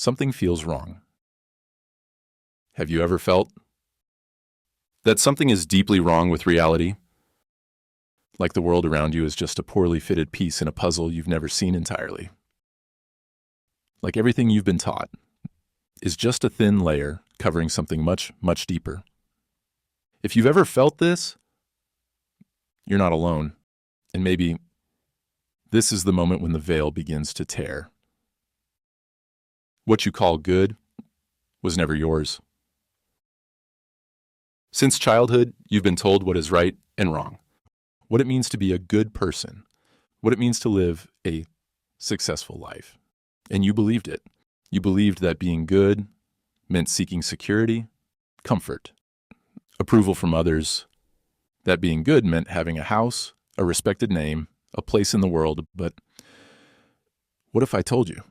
Something feels wrong. Have you ever felt that something is deeply wrong with reality? Like the world around you is just a poorly fitted piece in a puzzle you've never seen entirely. Like everything you've been taught is just a thin layer covering something much, much deeper. If you've ever felt this, you're not alone. And maybe this is the moment when the veil begins to tear. What you call good was never yours. Since childhood, you've been told what is right and wrong, what it means to be a good person, what it means to live a successful life. And you believed it. You believed that being good meant seeking security, comfort, approval from others, that being good meant having a house, a respected name, a place in the world. But what if I told you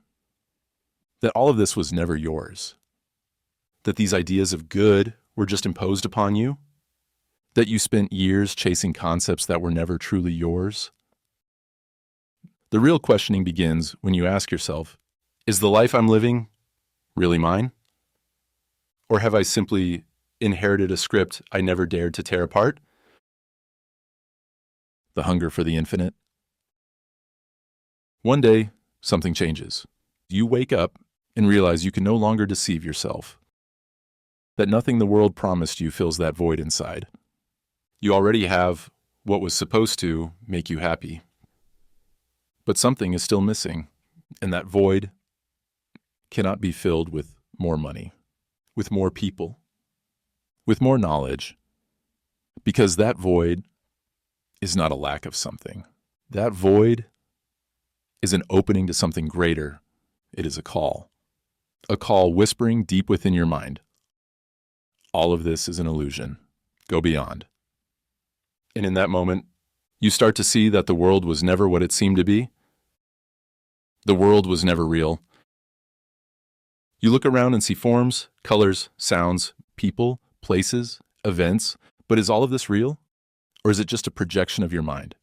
that all of this was never yours? That these ideas of good were just imposed upon you? That you spent years chasing concepts that were never truly yours? The real questioning begins when you ask yourself, is the life I'm living really mine? Or have I simply inherited a script I never dared to tear apart? The hunger for the infinite. One day, something changes. You wake up and realize you can no longer deceive yourself. That nothing the world promised you fills that void inside. You already have what was supposed to make you happy. But something is still missing, and that void cannot be filled with more money, with more people, with more knowledge, because that void is not a lack of something. That void is an opening to something greater. It is a call whispering deep within your mind. All of this is an illusion. Go beyond. And in that moment, you start to see that the world was never what it seemed to be. The world was never real. You look around and see forms, colors, sounds, people, places, events, but is all of this real? Or is it just a projection of your mind?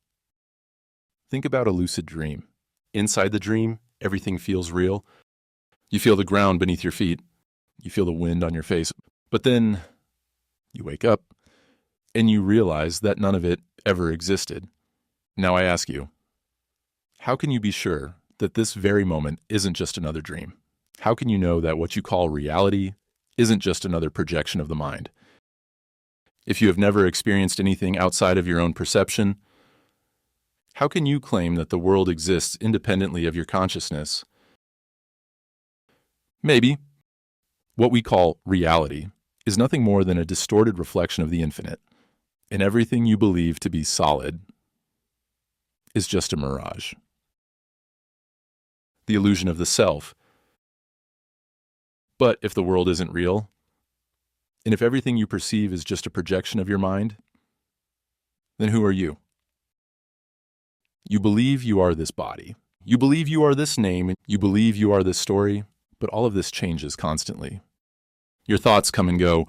Think about a lucid dream. Inside the dream, everything feels real. You feel the ground beneath your feet. You feel the wind on your face. But then you wake up and you realize that none of it ever existed. Now I ask you, how can you be sure that this very moment isn't just another dream? How can you know that what you call reality isn't just another projection of the mind? If you have never experienced anything outside of your own perception, how can you claim that the world exists independently of your consciousness? Maybe what we call reality is nothing more than a distorted reflection of the infinite, and everything you believe to be solid is just a mirage. The illusion of the self. But if the world isn't real, and if everything you perceive is just a projection of your mind, then who are you? You believe you are this body. You believe you are this name. You believe you are this story, but all of this changes constantly. Your thoughts come and go.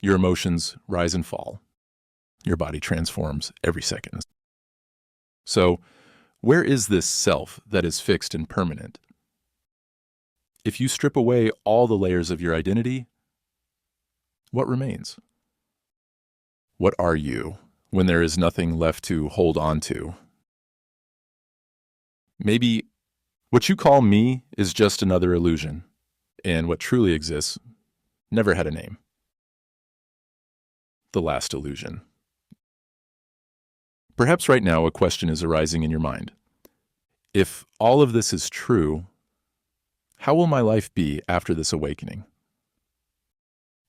Your emotions rise and fall. Your body transforms every second. So, where is this self that is fixed and permanent? If you strip away all the layers of your identity, what remains? What are you when there is nothing left to hold on to? Maybe what you call me is just another illusion, and what truly exists never had a name. The last illusion. Perhaps right now a question is arising in your mind. If all of this is true, how will my life be after this awakening?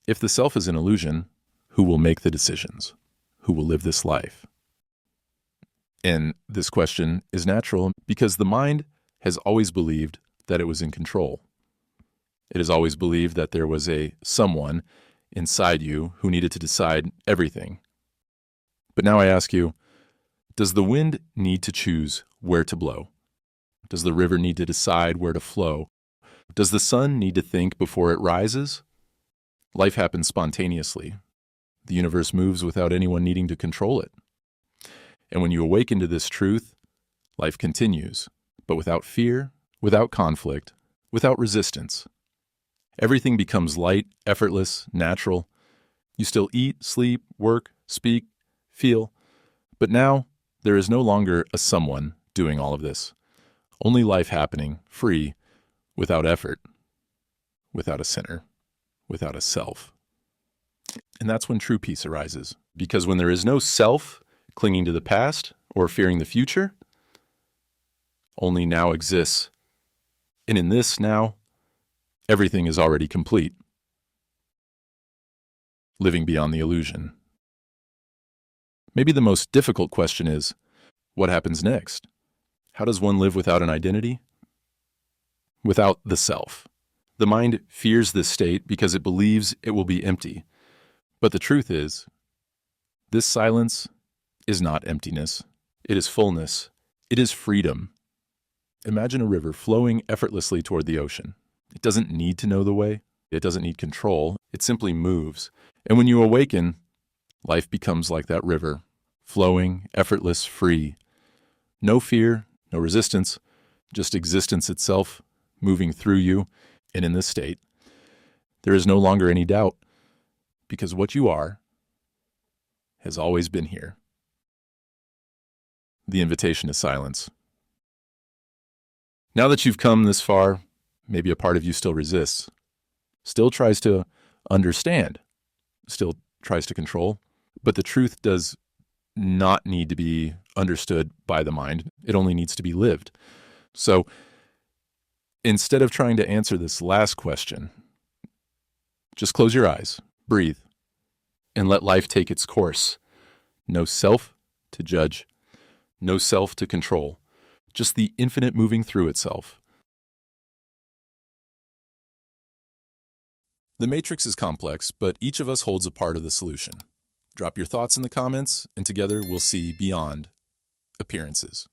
If the self is an illusion, who will make the decisions? Who will live this life? And this question is natural because the mind has always believed that it was in control. It has always believed that there was a someone inside you who needed to decide everything. But now I ask you, does the wind need to choose where to blow? Does the river need to decide where to flow? Does the sun need to think before it rises? Life happens spontaneously. The universe moves without anyone needing to control it. And when you awaken to this truth, life continues, but without fear, without conflict, without resistance. Everything becomes light, effortless, natural. You still eat, sleep, work, speak, feel. But now, there is no longer a someone doing all of this. Only life happening, free, without effort, without a center, without a self. And that's when true peace arises. Because when there is no self clinging to the past or fearing the future, only now exists. And in this now, everything is already complete. Living beyond the illusion. Maybe the most difficult question is, what happens next? How does one live without an identity? Without the self. The mind fears this state because it believes it will be empty. But the truth is, this silence is not emptiness. It is fullness. It is freedom. Imagine a river flowing effortlessly toward the ocean. It doesn't need to know the way. It doesn't need control. It simply moves. And when you awaken, life becomes like that river, flowing, effortless, free. No fear, no resistance, just existence itself moving through you. And in this state, there is no longer any doubt, because what you are has always been here. The invitation is silence. Now that you've come this far, maybe a part of you still resists, still tries to understand, still tries to control, but the truth does not need to be understood by the mind. It only needs to be lived. So instead of trying to answer this last question, just close your eyes, breathe, and let life take its course. No self to judge, no self to control, just the infinite moving through itself. The matrix is complex, but each of us holds a part of the solution. Drop your thoughts in the comments, and together we'll see beyond appearances.